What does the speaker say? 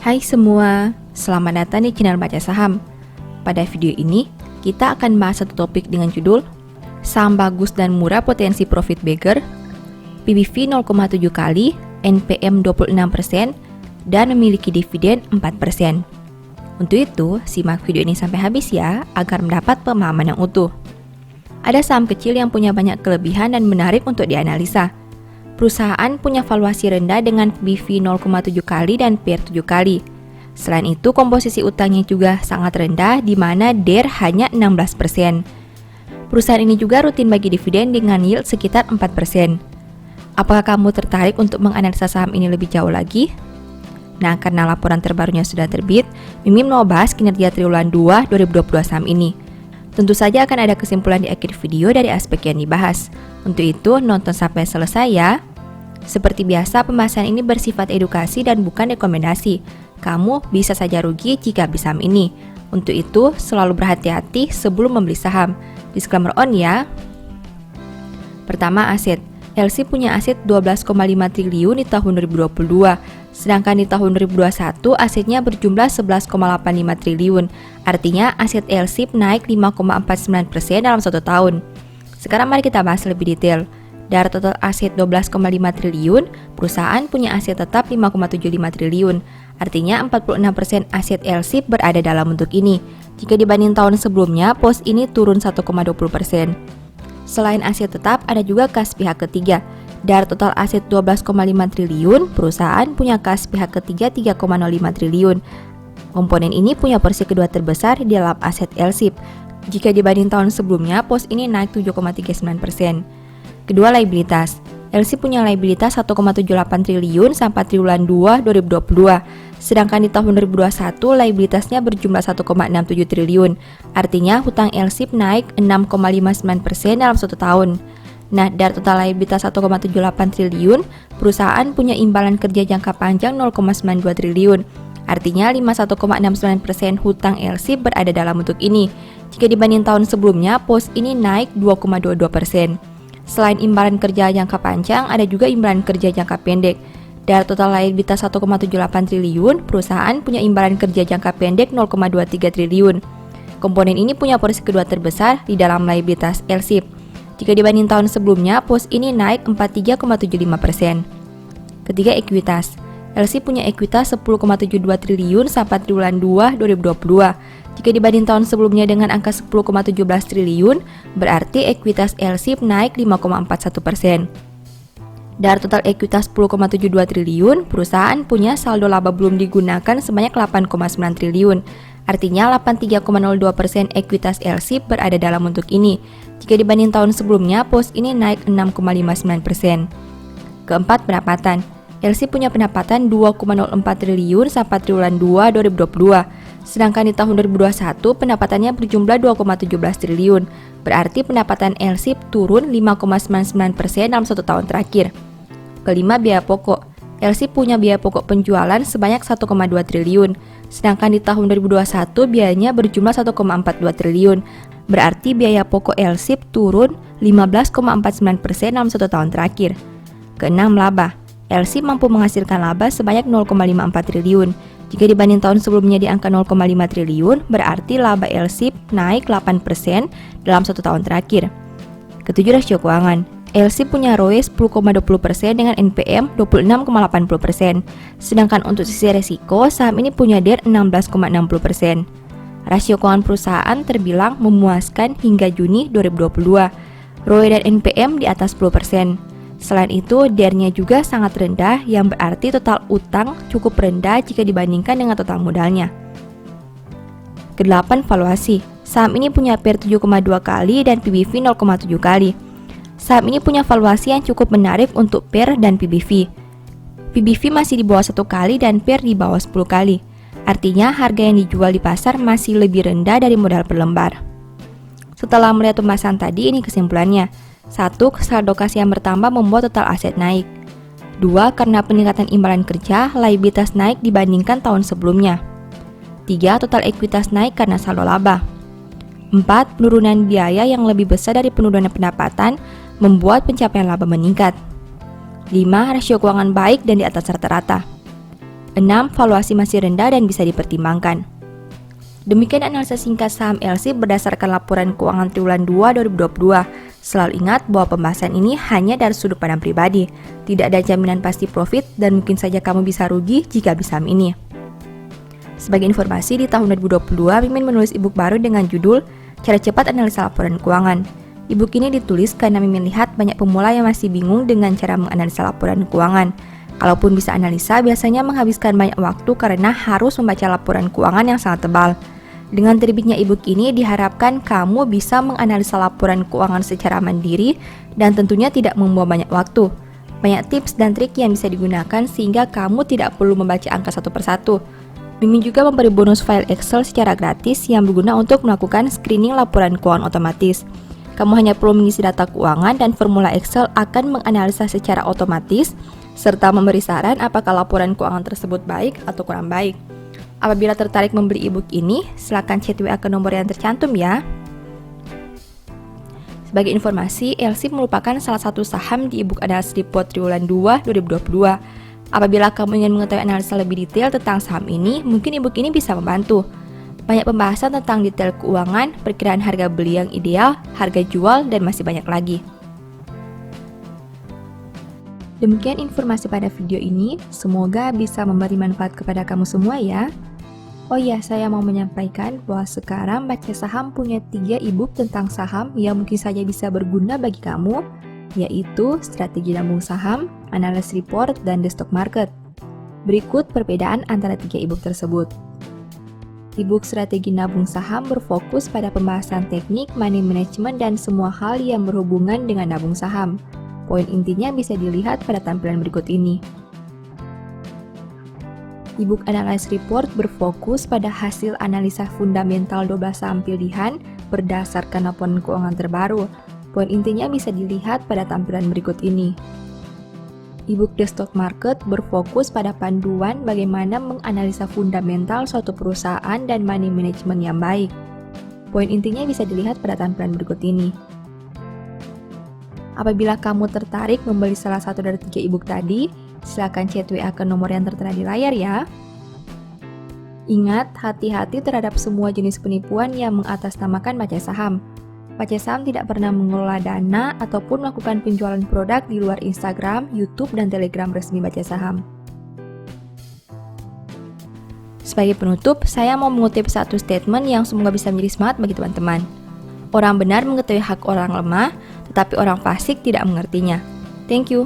Hai semua, selamat datang di channel Baca Saham. Pada video ini, kita akan bahas satu topik dengan judul Saham bagus dan murah potensi profit bagger, PBV 0,7 kali, NPM 26%, dan memiliki dividen 4%. Untuk itu, simak video ini sampai habis ya, agar mendapat pemahaman yang utuh. Ada saham kecil yang punya banyak kelebihan dan menarik untuk dianalisa. Perusahaan punya valuasi rendah dengan PBV 0,7 kali dan PER 7 kali. Selain itu, komposisi utangnya juga sangat rendah di mana DER hanya 16%. Perusahaan ini juga rutin bagi dividen dengan yield sekitar 4%. Apakah kamu tertarik untuk menganalisa saham ini lebih jauh lagi? Nah, karena laporan terbarunya sudah terbit, Mimin mau bahas kinerja triwulan 2 2022 saham ini. Tentu saja akan ada kesimpulan di akhir video dari aspek yang dibahas. Untuk itu, nonton sampai selesai ya. Seperti biasa, pembahasan ini bersifat edukasi dan bukan rekomendasi. Kamu bisa saja rugi jika beli saham ini. Untuk itu, selalu berhati-hati sebelum membeli saham. Disclaimer on ya. Pertama, aset. LC punya aset 12,5 triliun di tahun 2022. Sedangkan di tahun 2021, asetnya berjumlah 11,85 triliun. Artinya, aset LC naik 5,49% dalam 1 tahun. Sekarang mari kita bahas lebih detail. Dari total aset 12,5 triliun, perusahaan punya aset tetap 5,75 triliun. Artinya 46% aset LC berada dalam bentuk ini. Jika dibanding tahun sebelumnya, pos ini turun 1,20%. Selain aset tetap, ada juga kas pihak ketiga. Dari total aset 12,5 triliun, perusahaan punya kas pihak ketiga 3,05 triliun. Komponen ini punya porsi kedua terbesar di dalam aset LC. Jika dibanding tahun sebelumnya, pos ini naik 7,39%. Kedua, liabilitas. LC punya liabilitas 1,78 triliun sampai triwulan 2 2022. Sedangkan di tahun 2021, liabilitasnya berjumlah 1,67 triliun. Artinya, hutang LC naik 6,59% dalam 1 tahun. Nah, dari total liabilitas 1,78 triliun, perusahaan punya imbalan kerja jangka panjang 0,92 triliun. Artinya 51,69% hutang LC berada dalam bentuk ini. Jika dibanding tahun sebelumnya, pos ini naik 2,22%. Selain imbalan kerja jangka panjang, ada juga imbalan kerja jangka pendek. Dari total liabilitas 1,78 triliun, perusahaan punya imbalan kerja jangka pendek 0,23 triliun. Komponen ini punya porsi kedua terbesar di dalam liabilitas LC. Jika dibanding tahun sebelumnya, pos ini naik 43,75%. Ketiga, ekuitas. LC punya ekuitas 10,72 triliun sampai triwulan 2 2022. Jika dibanding tahun sebelumnya dengan angka 10,17 triliun, berarti ekuitas LC naik 5,41%. Dari total ekuitas 10,72 triliun, perusahaan punya saldo laba belum digunakan sebanyak 8,9 triliun. Artinya 83,02% ekuitas LC berada dalam bentuk ini. Jika dibanding tahun sebelumnya, pos ini naik 6,59%. Keempat, pendapatan. LC punya pendapatan 2,04 triliun sampai triwulan 2 2022. Sedangkan di tahun 2021, pendapatannya berjumlah 2,17 triliun. Berarti pendapatan LC turun 5,99% dalam 1 tahun terakhir. Kelima, biaya pokok. LC punya biaya pokok penjualan sebanyak 1,2 triliun. Sedangkan di tahun 2021, biayanya berjumlah 1,42 triliun. Berarti biaya pokok LC turun 15,49% dalam 1 tahun terakhir. Keenam, laba. LC mampu menghasilkan laba sebanyak 0,54 triliun. Jika dibanding tahun sebelumnya di angka 0,5 triliun, berarti laba LC naik 8% dalam 1 tahun terakhir. Ketujuh, rasio keuangan. LC punya ROE 10,20% dengan NPM 26,80%. Sedangkan untuk sisi resiko, saham ini punya DER 16,60%. Rasio keuangan perusahaan terbilang memuaskan hingga Juni 2022. ROE dan NPM di atas 10%. Selain itu, DER-nya juga sangat rendah yang berarti total utang cukup rendah jika dibandingkan dengan total modalnya. Kedelapan, valuasi. Saham ini punya PER 7,2 kali dan PBV 0,7 kali. Saham ini punya valuasi yang cukup menarik untuk PER dan PBV. PBV masih di bawah 1 kali dan PER di bawah 10 kali. Artinya harga yang dijual di pasar masih lebih rendah dari modal per lembar. Setelah melihat pembahasan tadi, ini kesimpulannya. 1. Saldo kas yang bertambah membuat total aset naik. 2. Karena peningkatan imbalan kerja, liabilitas naik dibandingkan tahun sebelumnya. 3. Total ekuitas naik karena saldo laba. 4. Penurunan biaya yang lebih besar dari penurunan pendapatan membuat pencapaian laba meningkat. 5. Rasio keuangan baik dan di atas rata-rata. 6. Valuasi masih rendah dan bisa dipertimbangkan. Demikian analisa singkat saham LSIP berdasarkan laporan keuangan triwulan 2 2022. Selalu ingat bahwa pembahasan ini hanya dari sudut pandang pribadi. Tidak ada jaminan pasti profit dan mungkin saja kamu bisa rugi jika beli saham ini. Sebagai informasi, di tahun 2022, Mimin menulis e-book baru dengan judul Cara Cepat Analisa Laporan Keuangan. E-book ini ditulis karena Mimin lihat banyak pemula yang masih bingung dengan cara menganalisa laporan keuangan. Kalaupun bisa analisa, biasanya menghabiskan banyak waktu karena harus membaca laporan keuangan yang sangat tebal. Dengan terbitnya e-book ini diharapkan kamu bisa menganalisa laporan keuangan secara mandiri dan tentunya tidak membuang banyak waktu. Banyak tips dan trik yang bisa digunakan sehingga kamu tidak perlu membaca angka satu persatu. Mimin juga memberi bonus file Excel secara gratis yang berguna untuk melakukan screening laporan keuangan otomatis. Kamu hanya perlu mengisi data keuangan dan formula Excel akan menganalisa secara otomatis serta memberi saran apakah laporan keuangan tersebut baik atau kurang baik. Apabila tertarik membeli e-book ini, silakan chat WA ke nomor yang tercantum ya. Sebagai informasi, LSIP merupakan salah satu saham di e-book Analysis Report Triwulan 2 2022. Apabila kamu ingin mengetahui analisa lebih detail tentang saham ini, mungkin e-book ini bisa membantu. Banyak pembahasan tentang detail keuangan, perkiraan harga beli yang ideal, harga jual, dan masih banyak lagi. Demikian informasi pada video ini, semoga bisa memberi manfaat kepada kamu semua ya. Oh iya, saya mau menyampaikan bahwa sekarang Baca Saham punya 3 e-book tentang saham yang mungkin saja bisa berguna bagi kamu, yaitu Strategi Nabung Saham, Analysis Report, dan The Stock Market. Berikut perbedaan antara 3 e-book tersebut. E-book Strategi Nabung Saham berfokus pada pembahasan teknik, money management, dan semua hal yang berhubungan dengan nabung saham. Poin intinya bisa dilihat pada tampilan berikut ini. E-book Analysis Report berfokus pada hasil analisa fundamental 12 saham pilihan berdasarkan laporan keuangan terbaru. Poin intinya bisa dilihat pada tampilan berikut ini. E-book The Stock Market berfokus pada panduan bagaimana menganalisa fundamental suatu perusahaan dan money management yang baik. Poin intinya bisa dilihat pada tampilan berikut ini. Apabila kamu tertarik membeli salah satu dari 3 e-book tadi, silakan chat WA ke nomor yang tertera di layar ya. Ingat, hati-hati terhadap semua jenis penipuan yang mengatasnamakan baca saham. Baca Saham tidak pernah mengelola dana ataupun melakukan penjualan produk di luar Instagram, YouTube, dan Telegram resmi Baca Saham. Sebagai penutup, saya mau mengutip satu statement yang semoga bisa menjadi semangat bagi teman-teman. Orang benar mengetahui hak orang lemah, tetapi orang fasik tidak mengertinya. Thank you.